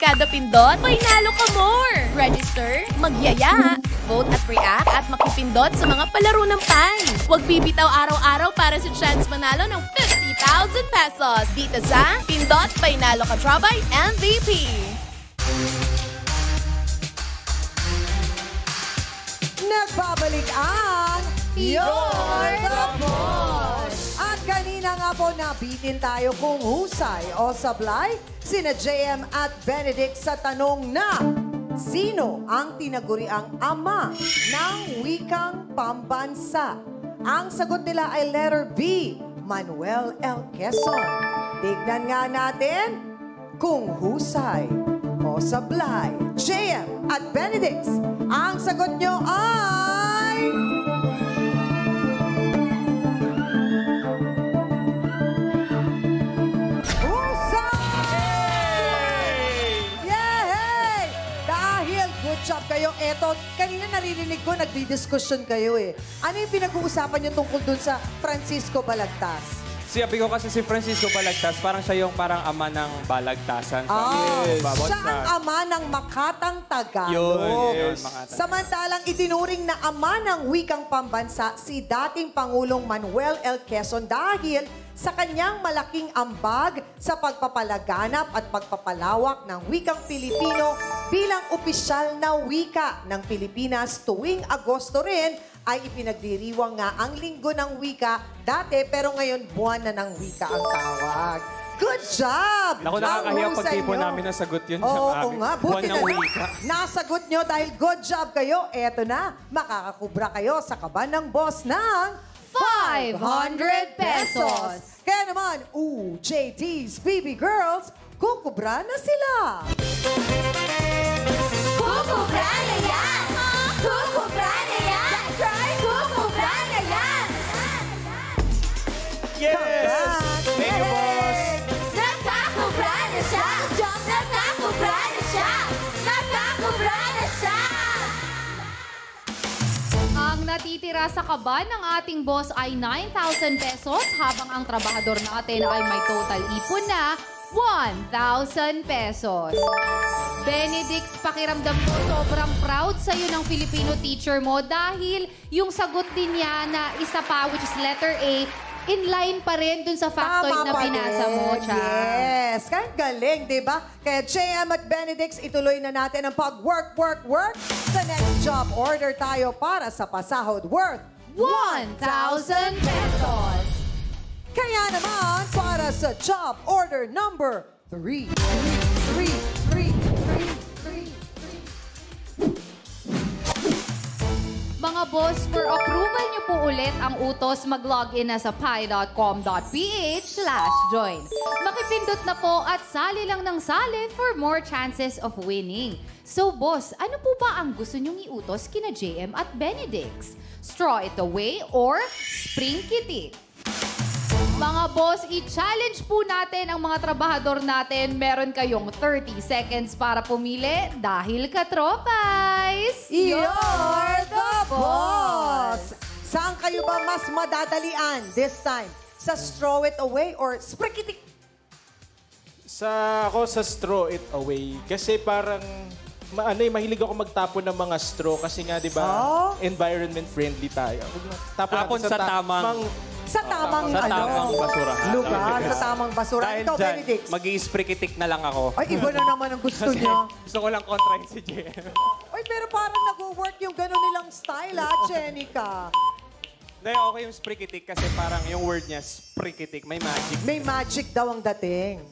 kada pindot, may nalo ka more! Register, magyaya, vote at react at makipindot sa mga palaro ng Pi. Huwag bibitaw araw-araw para sa chance manalo ng 50,000 pesos dito sa Pindot Painalo Ka Trabay MVP. Nagbabalik ang You're the Boss! At kanina nga po nabitin tayo kung husay o sablay sina JM at Benedict sa tanong na sino ang tinaguriang ama ng wikang pambansa? Ang sagot nila ay letter B, Manuel L. Quezon. Tignan nga natin kung husay o sablay. JM at Benedict, ang sagot nyo ay... Good job kayo. Eto, kanina naririnig ko, nagdi-discussion kayo eh. Ano yung pinag-uusapan niyo tungkol dun sa Francisco Balagtas? Sabi ko kasi si Francisco Balagtas, parang siya yung parang ama ng balagtasan. Siya ang ama ng Makatang Tagalog. Yun, Makatang. Samantalang itinuring na ama ng wikang pambansa si dating Pangulong Manuel L. Quezon dahil sa kanyang malaking ambag sa pagpapalaganap at pagpapalawak ng wikang Pilipino bilang opisyal na wika ng Pilipinas tuwing Agosto rin ay ipinagdiriwang nga ang Linggo ng Wika dati pero ngayon buwan na ng wika ang tawag. Good job! Naku, nakakahiya pag di po namin nasagot yun sa amin. Nga, buti Buwan na ng lang. wika. Nasagot nyo dahil good job kayo. Eto na, makakakubra kayo sa kaban ng boss ng 500 pesos! Kaya naman, JT's BB Girls, kukubra na sila! Kukubra na yan! Kukubra na yan! Kukubra na yan! Yes! Thank you, boss! Nakakubra na siya! Nakakubra na siya! Nakakubra na siya! Ang natitira sa kaban ng ating boss ay 9,000 pesos habang ang trabahador natin ay may total ipon na 1,000 pesos. Benedict, pakiramdam ko sobrang proud sa'yo ng Filipino teacher mo dahil yung sagot din niya na isa pa, which is letter A, in line pa rin dun sa factoid na binasa mo, Cha. Yes, kahit galing, di ba? Kaya JM at Benedict, ituloy na natin ang pag-work. Sa next job order tayo para sa pasahod worth 1,000 pesos. Kaya naman, para sa job order number 3. Mga boss, for approval niyo po ulit ang utos, mag-login na sa pi.com.ph/join. Makipindot na po at sali lang ng sali for more chances of winning. So boss, ano po ba ang gusto niyong iutos kina JM at Benedict? Straw it away or spring kitty? Mga boss, i-challenge po natin ang mga trabahador natin. Meron kayong 30 seconds para pumili dahil katropais. You're the boss! Saan kayo ba mas madadalian this time? Sa straw it away or sprikitik? Ako sa straw it away. Kasi parang, mahilig ako magtapon ng mga straw. Kasi nga, di ba, environment friendly tayo. Tapon sa tamang... Sa tamang, basurahan. Lugar, sa tamang basurahan. Dahil Ikaw, dyan, Benedict. mag-i-sprikitik na lang ako. Ay, iba na naman ang gusto niya. Gusto ko lang kontrahin si JM. Ay, pero parang nag-work yung gano'n nilang style, Jenica. Hindi, okay yung sprikitik kasi parang yung word niya, sprikitik, may magic. May magic daw ang dating.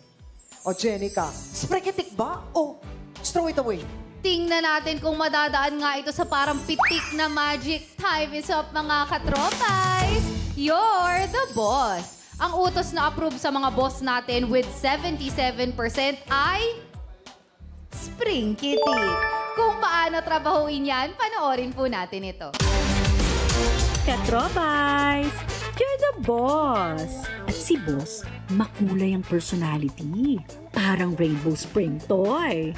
O, Jenica, sprikitik ba o straw it away? Tingnan natin kung madadaan nga ito sa parang pitik na magic. Time is up, mga katropais. You're the boss. Ang utos na approve sa mga boss natin with 77% ay spring kitty. Kung paano trabahuin yan, panoorin po natin ito. Katropais, you're the boss. At si boss, makulay ang personality. Parang rainbow spring toy.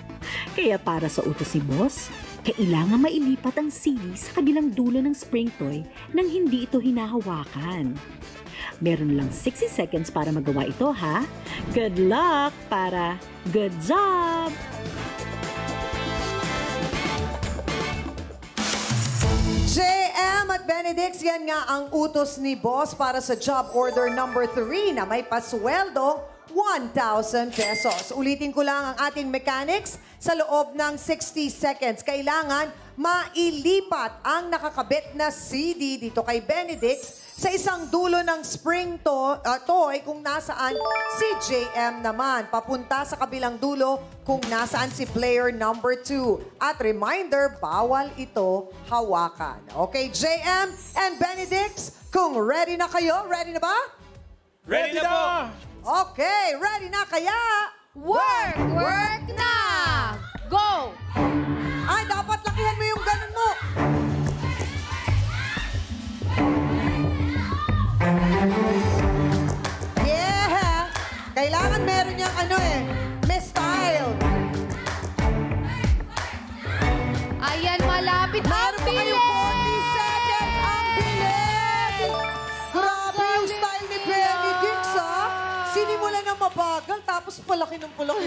Kaya para sa utos ni boss, kailangan mailipat ang sili sa kabilang dulo ng spring toy nang hindi ito hinahawakan. Meron lang 60 seconds para magawa ito, ha? Good luck para good job! yan nga ang utos ni boss para sa job order number 3 na may pasweldong 1,000 pesos. Ulitin ko lang ang ating mechanics sa loob ng 60 seconds. Kailangan mailipat ang nakakabit na CD dito kay Benedict sa isang dulo ng spring toy kung nasaan si JM naman. Papunta sa kabilang dulo kung nasaan si player number 2. At reminder, bawal ito hawakan. Okay, JM and Benedict, kung ready na kayo, ready na ba? Ready na po! Okay, ready na kaya? Work! Work na! Go! Ay, dapat lakihan mo yung ganun mo. Yeah! Kailangan meron niyang may style. Ayan, malapit ang Meron pa kayong 40 seconds. Ang bilis! Grabe yung style ni Benedict, Sinimula ng mabagal, tapos palaki ng ganun.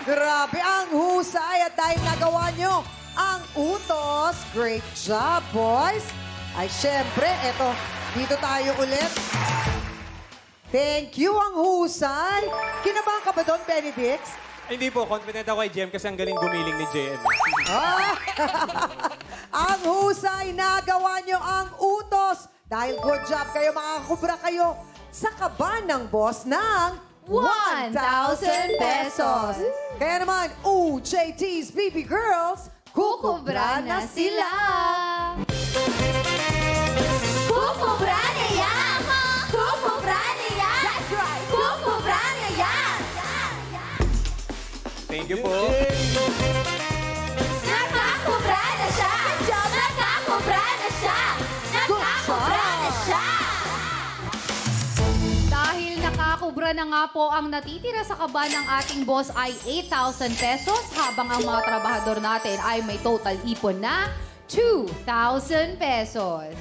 Grabe, ang husay. At dahil nagawa nyo ang utos, great job, boys. Ay, syempre, eto, dito tayo ulit. Thank you, ang husay. Kinabahan ka ba doon, Benedict? Hindi po, confident ako kay JM kasi ang galing gumiling ni JM. Ang husay, nagawa nyo ang utos. Dahil good job kayo, makakubra kayo sa kaba ng boss ng 1,000 pesos. Kaya naman, UJT's BB Girls, Kukubra na sila! Kukubra na yan! Kukubra na yan! That's right! Kukubra na yan! Thank you po. Nakakubra na siya! Nakakubra na siya! Nakakubra na siya! Dahil nakakubra na nga po ang natitira sa kaba ng ating boss ay 8,000 pesos habang ang mga trabahador natin ay may total ipon na 2,000 pesos.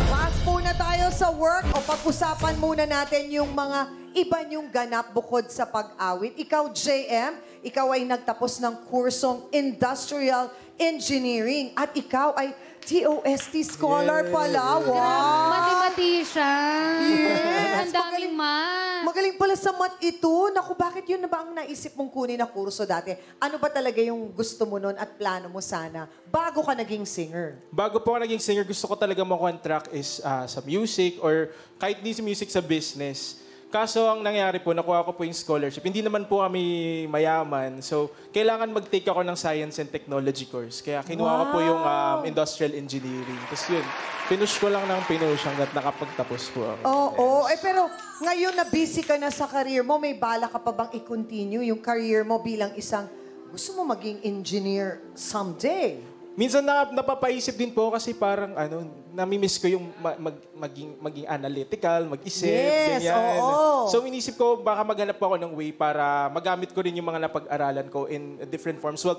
Pass muna tayo sa work o pag-usapan muna natin yung mga iba niyong ganap bukod sa pag-awit. Ikaw, JM, ikaw ay nagtapos ng kursong Industrial Engineering at ikaw ay TOST scholar pala. Wow! Mathematician. Yes. Ang daming math. Magaling pala sa math ito. Naku, bakit yun na ba ang naisip mong kunin na kurso dati? Ano ba talaga yung gusto mo nun at plano mo sana bago ka naging singer? Bago po ako naging singer, gusto ko talaga makontract is sa music or kahit di sa music, sa business. Kaso ang nangyari po, nakuha ko po yung scholarship. Hindi naman po kami mayaman. So, kailangan mag-take ako ng science and technology course. Kaya kinuha ko po yung industrial engineering. Tapos yun, pinush ko lang ng pinush hanggat nakapagtapos po ako. Oo, pero ngayon na busy ka na sa career mo, may bala ka pa bang i-continue yung career mo bilang isang gusto mo maging engineer someday? Minsan napapaisip din po kasi parang nami-miss ko yung maging analytical, mag-isip, Yes, ganyan. oo. So inisip ko baka maghanap ako ng way para magamit ko rin yung mga napag-aralan ko in different forms while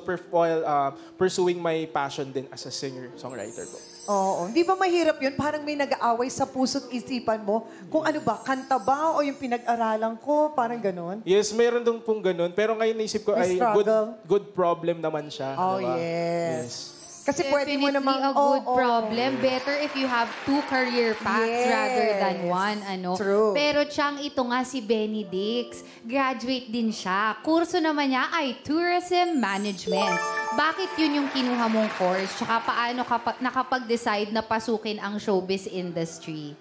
pursuing my passion din as a singer-songwriter ko. Oo. Di ba mahirap yun? Parang may nag-aaway sa puso't isipan mo kung ano ba, kanta ba o yung pinag-aralan ko? Parang ganon. Yes, mayroon dong pong ganun. Pero ngayon naisip ko May ay struggle. good problem naman siya. Oh, diba? yes. Kasi pwede mo Definitely namang... a good oo. problem. Better if you have two career paths Yes. rather than one. True. Pero Chang, ito nga si Benedict. Graduate din siya. Kurso naman niya ay Tourism Management. Bakit yun yung kinuha mong course? Tsaka paano ka nakapag-decide na pasukin ang showbiz industry?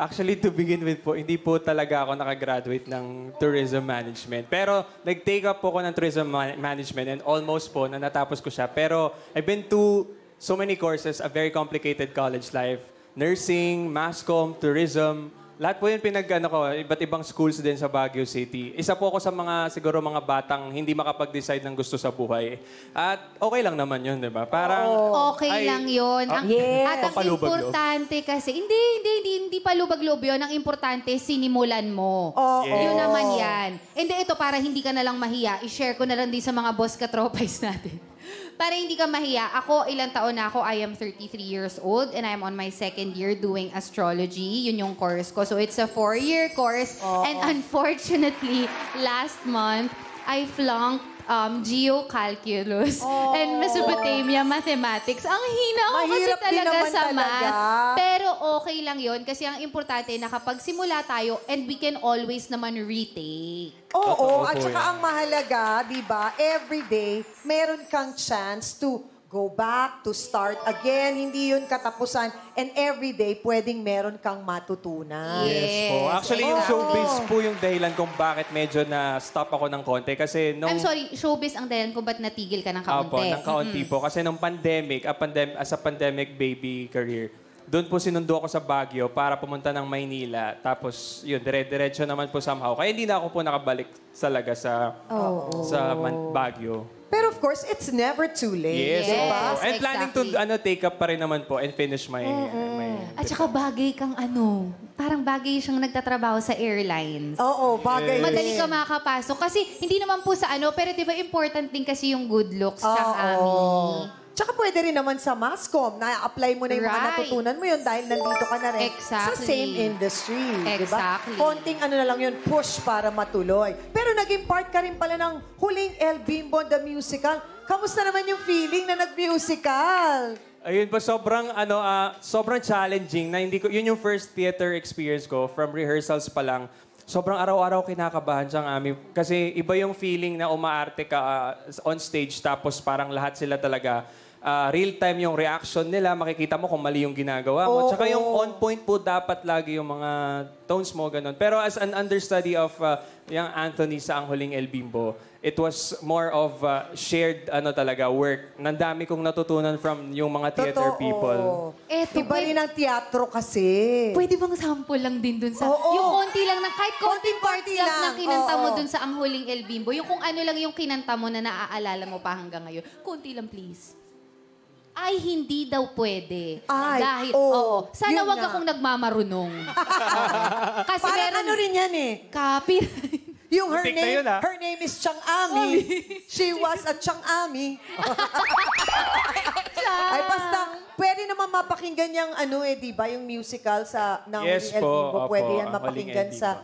Actually, to begin with po, hindi po talaga ako nakagraduate ng tourism management. Pero nag-take up po ako ng tourism management and almost po na natapos ko siya. Pero I've been to so many courses, a very complicated college life. Nursing, mass comm, tourism. Lahat po yun iba't ibang schools din sa Baguio City. Isa po ako sa siguro mga batang hindi makapag-decide ng gusto sa buhay. At okay lang naman yun, di ba? Parang... Okay lang yun. Yes. At ang Pampalubag-loob. importante kasi, hindi palubag-loob yun. Ang importante, sinimulan mo. Oo. Yun naman yan. Hindi, ito para hindi ka na lang mahiya. I-share ko na lang din sa mga boss katropais natin. Para hindi ka mahiya. Ako, ilang taon na ako. I am 33 years old and I'm on my second year doing astrology. Yun yung course ko. So it's a 4-year course. And unfortunately, last month, I flunked geocalculus and Mesopotamia mathematics. Ang hina ko kasi Mahirap din talaga naman sa talaga. math. Pero okay lang yon kasi ang importante na kapag simula tayo and we can always naman retake. Oo, Totoo at po saka yan. ang mahalaga, di ba, every day, meron kang chance to go back, to start again. Hindi yun katapusan. And every day, pwedeng meron kang matutunan. Yes po. Actually, yung showbiz po yung dahilan kung bakit medyo na-stop ako ng konti. Kasi nung... I'm sorry, showbiz ang dahilan kung ba't natigil ka ng kaunti. Apo, ng kaunti po. Kasi nung pandemic, as a pandemic baby career, doon po sinundo ako sa Baguio para pumunta ng Maynila. Tapos, yun, dire-diretso naman po somehow. Kaya hindi na ako po nakabalik talaga sa Baguio. Pero of course, it's never too late. Yes, Yes, opo. And planning to exactly. take up pa rin naman po and finish my... At saka bagay kang parang bagay siyang nagtatrabaho sa airlines. Oo, bagay Madali rin. ka makakapasok. Kasi hindi naman po sa pero di ba important din kasi yung good looks tsaka Ami. Tsaka pwede rin naman sa Mascom, na-apply mo na yung mga Right. natutunan mo yun dahil nandito ka na rin sa Exactly. same industry. Exactly. Diba? Konting na lang yun, push para matuloy. Pero naging part ka rin pala ng huling El Bimbo the Musical. Kamusta naman yung feeling na nag-musical? Ayun po, sobrang challenging na hindi ko, yun yung first theater experience ko from rehearsals pa lang. Sobrang araw-araw kinakabahan siyang Ami. Kasi iba yung feeling na umaarte ka on stage tapos parang lahat sila talaga real-time yung reaction nila. Makikita mo kung mali yung ginagawa mo. Tsaka yung on point po dapat lagi yung mga tones mo, ganun. Pero as an understudy of yung Anthony sa Ang Huling El Bimbo, it was more of shared talaga work. Nandami kong natutunan from yung mga theater people. Eto, Iba rin ang teatro kasi. Pwede bang sample lang din dun sa... Oo. Yung konti lang, kahit konting parts Konting-konti lang na lang. kinanta mo Oo. dun sa Ang Huling El Bimbo. Yung kung ano lang yung kinanta mo na naaalala mo pa hanggang ngayon. Konti lang, please. Ay, hindi daw pwede. Ay, Dahil, oo. Sana Yun wag nga. akong nagmamarunong. Kasi Parang meron... ano rin yan eh. Copy. Yung her Muntik na name, yun, ah. her name is Chang Ami. She was a Chang Ami. Ay, basta, pwede naman mapakinggan yung di ba, yung musical sa ng Yes El po, Bimbo. opo, Pwede yan ang mapakinggan Huling El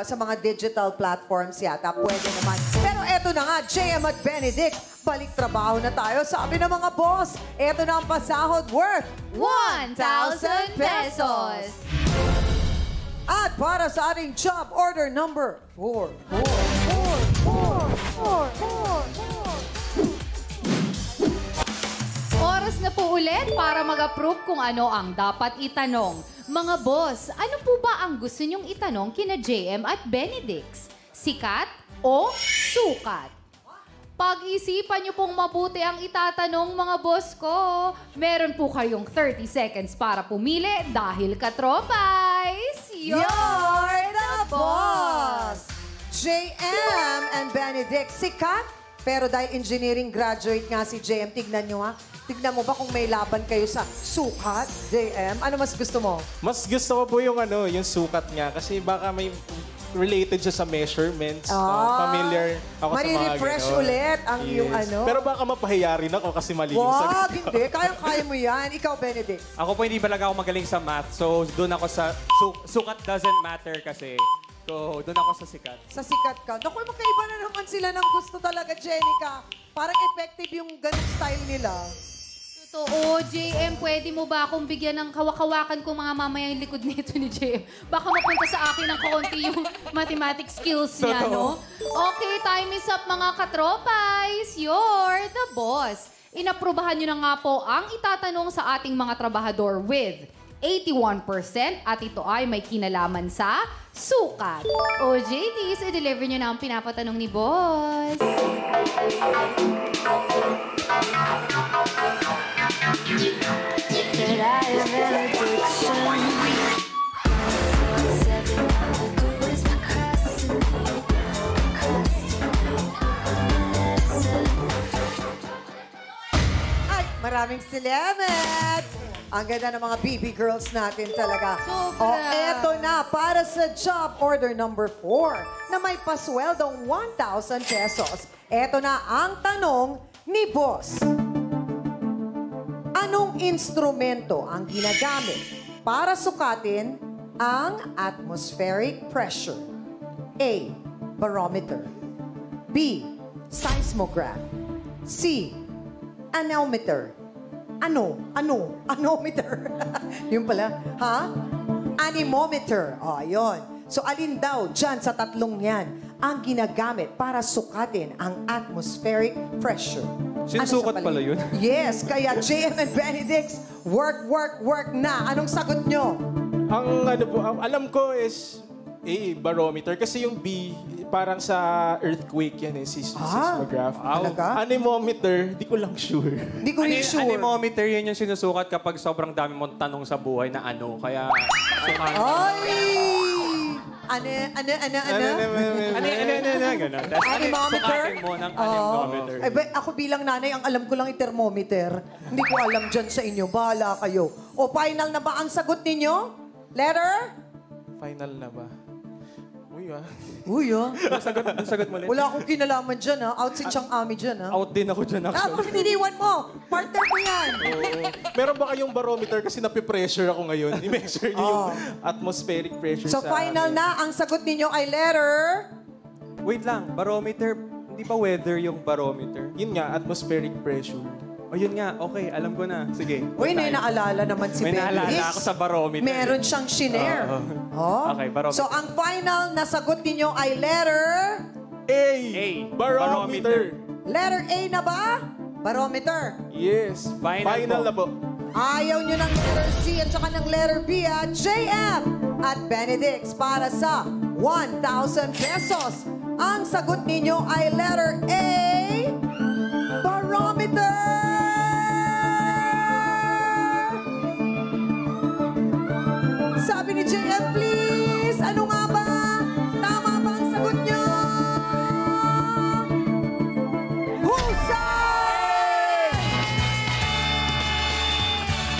sa mga digital platforms yata. Pwede naman. Pero eto na nga, JM at Benedict, balik trabaho na tayo. Sabi ng mga boss, eto na ang pasahod worth 1,000 pesos. At para sa ating job order number 4. Oras na po ulit para mag-approve kung ano ang dapat itanong. Mga boss, ano po ba ang gusto nyong itanong kina JM at Benedicts? Sikat o sukat? Pag-isipan niyo pong mabuti ang itatanong, mga boss ko. Meron po kayong 30 seconds para pumili dahil katropais. You're the boss! JM and Benedict, sikat. Pero dahil engineering graduate nga si JM, tignan nyo ha. Tignan mo ba kung may laban kayo sa sukat, JM? Ano mas gusto mo? Mas gusto ko po yung yung sukat niya kasi baka may related siya sa measurements. Familiar ako sa mga Mari-refresh ganon. ulit ang iyong Pero baka mapahiya rin ako kasi mali yung Wag, sagot. hindi. Kayang-kaya mo yan. Ikaw, Benedict. Ako po hindi talaga ako magaling sa math. So, doon ako sa... sukat doesn't matter kasi. So, doon ako sa sikat. Sa sikat ka. Naku, magkaiba na naman sila ng gusto talaga, Jenica. Parang effective yung ganung style nila. Totoo, JM, pwede mo ba akong bigyan ng kawakawakan ko mga mamayang likod nito ni JM? Baka mapunta sa akin ng kaunti yung mathematics skills niya, no? Okay, time is up mga katropais. You're the boss. Inaprubahan nyo na nga po ang itatanong sa ating mga trabahador with 81% at ito ay may kinalaman sa sukat. O JDs, i-deliver nyo na ang pinapatanong ni boss. That I have an addiction. 7 of the doors procrastinate. Ay, maraming salamat! Ang ganda ng mga BB girls natin talaga. Sobra. O, eto na, para sa job order number 4 na may pasweldong 1,000 pesos. Eto na ang tanong ni Boss. Anong instrumento ang ginagamit para sukatin ang atmospheric pressure? A. Barometer. B. Size seismograph. C. Anemometer. Anemometer. Yun pala. Ha? Anemometer. O, yun. So, alin daw dyan sa tatlong yan ang ginagamit para sukatin ang atmospheric pressure? Sinusukat sa pala yun? Yes, kaya JM and Benedicts, work na. Anong sagot nyo? Ang alam ko is A, barometer. Kasi yung B, parang sa earthquake yan eh, seismograph. Talaga? Anemometer, di ko lang sure. Hindi ko rin sure. Anemometer, yun yung sinusukat kapag sobrang dami mong tanong sa buhay na ano. Kaya, sukat. Ay! Ano? Ganun. Tapos, Anemometer? sukatin mo ng anemometer. Ay, ako bilang nanay, ang alam ko lang yung thermometer. Hindi ko alam dyan sa inyo. Bahala kayo. O, final na ba ang sagot ninyo? Letter? Final na ba? Uy, Sagot mo ulit. Wala akong kinalaman dyan, ha? Out si Chang Ami dyan, ha? Out din ako dyan, actually. Bakit iniwan mo? Partner mo yan. Meron ba kayong barometer kasi napipressure ako ngayon? I-measure niyo yung atmospheric pressure So, sa final amin. na. Ang sagot ninyo ay letter? Wait lang, barometer, hindi ba weather yung barometer? Yun nga, atmospheric pressure. O yun nga, okay, alam ko na. Sige. Uy, may tayo. naalala naman si May Benedict. naalala ako sa barometer. Meron siyang shinare. Oh. Okay, barometer. So, ang final na sagot ninyo ay letter? A! Barometer. Barometer. Letter A na ba? Barometer. Yes. Final na po. Ayaw nyo ng letter C at saka ng letter B at JM at Benedicts para sa 1,000 pesos. Ang sagot ninyo ay letter A, barometer! Sabi ni JM, please, ano nga ba? Tama ba ang sagot nyo? Husay!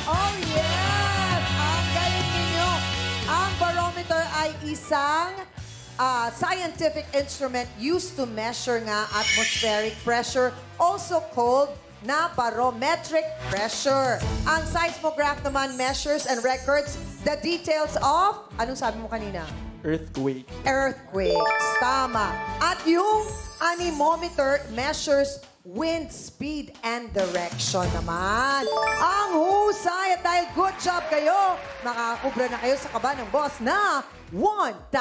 Oh, yes! Ang galing ninyo. Ang barometer ay isang scientific instrument used to measure nga atmospheric pressure, also called na barometric pressure. Ang seismograph naman measures and records the details of, anong sabi mo kanina? Earthquake. Earthquakes. Tama. At yung anemometer measures wind speed and direction naman. Ang husay. At dahil good job kayo, makakubra na kayo sa kaba ng boss na 1,000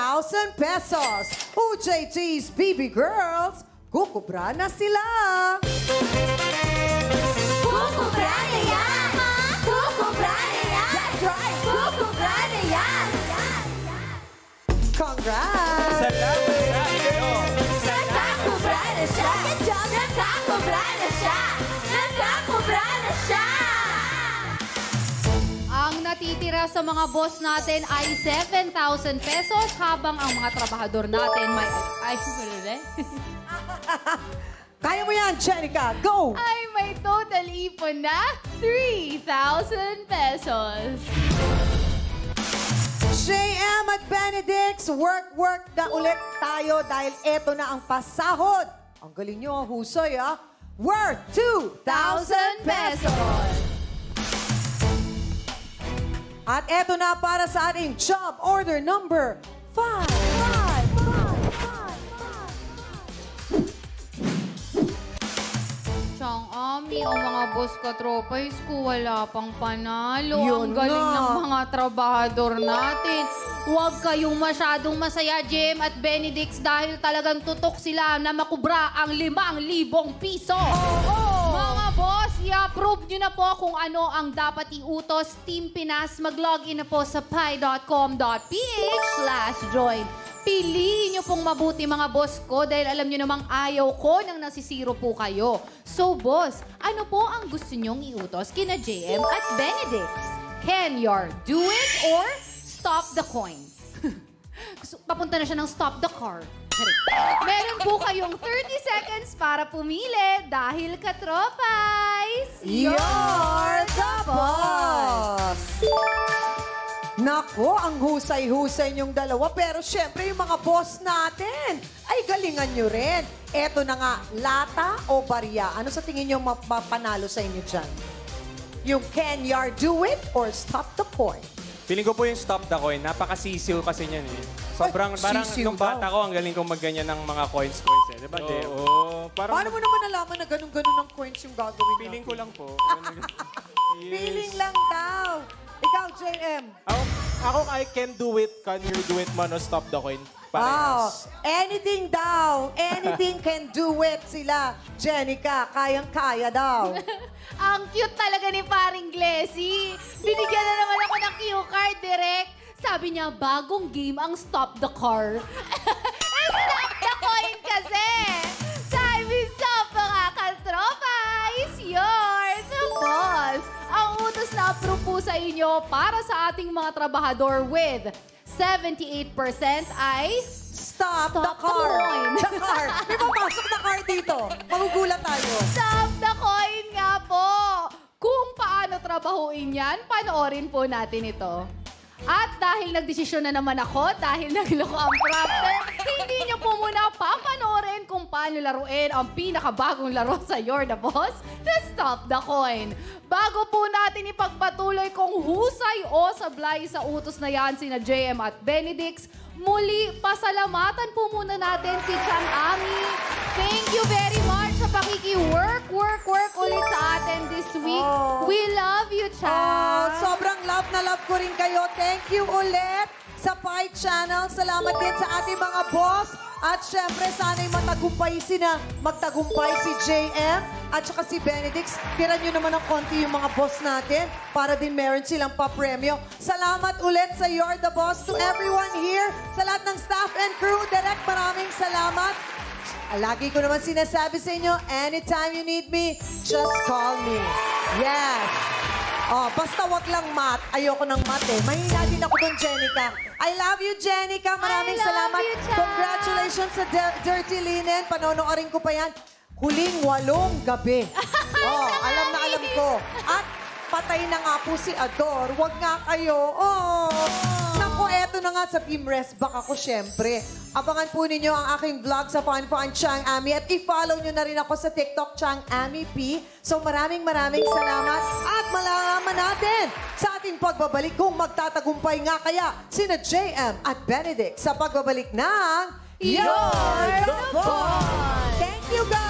pesos. UJT's BB Girls, kukubra na sila. Kukubra na yan! Kukubra na yan! That's right! Kukubra na yan! Congrats! Salamat sa inyo. Nakakubra na siya! Nakakubra na siya! Nakakubra na siya! Ang natitira sa mga boss natin ay 7,000 pesos habang ang mga trabahador natin may... Ay, Kaya mo yan, Jenica. Go! ay may total ipon na 3,000 pesos. JM at Benedicts, work na ulit tayo dahil eto na ang pasahod. Ang galing nyo, ang husay, ha? Worth 2,000 pesos. At eto na para sa ating job order number 5. Siyang Ami, ang mga boss katropay ko, wala pang panalo. Yun ang galing nga. ng mga trabahador natin. Huwag kayong masyadong masaya, Jem at Benedicts, dahil talagang tutok sila na makubra ang 5,000 piso. Mga boss, i-approve nyo na po kung ano ang dapat iutos. Team Pinas, mag-login na po sa pi.com.ph/join. Piliin nyo pong mabuti mga boss ko dahil alam nyo namang ayaw ko nang nasisiro po kayo. So boss, ano po ang gusto nyong iutos kina JM at Benedicts? Can you do it or stop the coin? Papunta na siya ng stop the car. Meron po kayong 30 seconds para pumili dahil katropais, You're the boss! Nako, ang husay-husay niyong dalawa. Pero syempre, yung mga boss natin, ay galingan nyo rin. Eto na nga, lata o barya? Ano sa tingin niyo mapanalo sa inyo dyan? Yung can you do it or stop the coin? Feeling ko po yung Stop the Coin, napakasisiw kasi niyan eh. Sobrang, parang sisiw nung bata ko, ang galing kong magganyan ng mga coins eh. Diba, Jem? Oo. Parang Paano mo naman nalaman na ganun-ganun ng coins yung gagawin Feeling natin? ko lang po. Feeling lang daw. Ikaw, JM. Ako, I can do it, can you do it man o Stop the Coin? Wow. Parehas. Anything daw. Anything can do it sila. Jenica, kayang-kaya daw. Ang cute talaga ni paring Glessy. Binigyan na naman ako ng cue card, direct. Sabi niya, bagong game ang Stop the Car. Stop the Coin kasi. Time is up, mga katropa. Is yours, boss. Ang utos na approve po sa inyo para sa ating mga trabahador with 78% ay Stop the Stop the car. coin. The car. May papasok na car dito. Magugulat tayo. Stop the Coin nga po. Kung paano trabahuin yan, panoorin po natin ito. At dahil nagdesisyon na naman ako, dahil nagloko ang prompter, hindi nyo po muna papanoorin kung paano laruin ang pinakabagong laro sa You're the Boss na Stop the Coin. Bago po natin ipagpatuloy kung husay o sablay sa utos na yan sina JM at Benedix, muli pasalamatan po muna natin si Chang Ami. Thank you very much sa pakiki-work ulit sa atin this week. Oh. We love you, Chang. Sobrang love na love ko rin kayo. Thank you ulit sa Pi Channel. Salamat din sa ating mga boss. At syempre, sana'y magtagumpay si JM at saka si Benedix. Tira nyo naman ng konti yung mga boss natin para din meron silang papremyo. Salamat ulit sa You're the Boss to everyone here. Sa lahat ng staff and crew, direct maraming salamat. Lagi ko naman sinasabi sa inyo, anytime you need me, just call me. Yes. Oh, basta wag lang mat. Ayoko ng mat eh. Mahina din ako doon, Jenica. I love you, Jenica. Maraming I love salamat. you, Chang. Congratulations sa Dirty Linen. Panonoorin ko pa yan. Huling 8 gabi. Oh, alam na alam ko. At patay na nga po si Ador. Wag nga kayo. Oh. Naku, eto na nga sa Team Rest Back ako, syempre. Abangan po ninyo ang aking vlog sa Fun Chang Ami at i-follow nyo na rin ako sa TikTok Chang Ami P. So maraming salamat at malalaman natin sa ating pagbabalik kung magtatagumpay nga kaya sina JM at Benedict sa pagbabalik ng You're the Boss! Thank you guys!